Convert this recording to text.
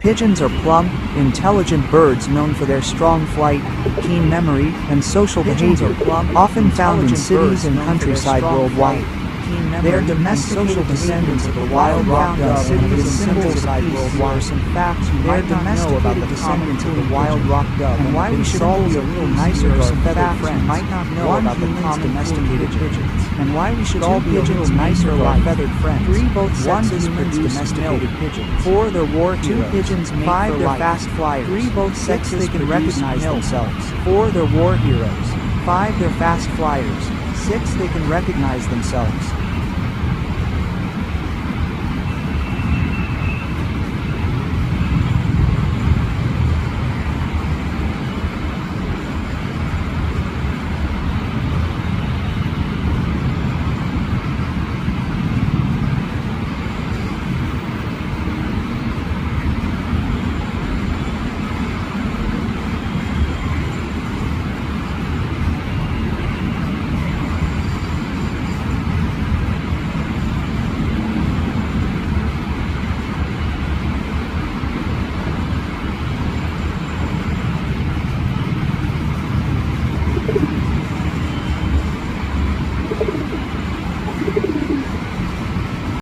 Pigeons are plump, intelligent birds known for their strong flight, keen memory, and social behavior, often found in cities and countryside worldwide. They are domesticated descendants of the wild rock dove and have been symbols of peace. Here are some facts you might not know about the descendants of the wild rock dove and why we should all be a little nicer to our feathered friends. You might not know about the common domesticated pigeons, and why we should all be a little nicer to our feathered friends. 3 both sexes produce domesticated pigeons. 4 they're war heroes. 2 pigeons mate 5 they're fast flyers. 3 both sexes they can recognize themselves. 4 they're war heroes. 5 they're fast flyers. 6 they can recognize themselves.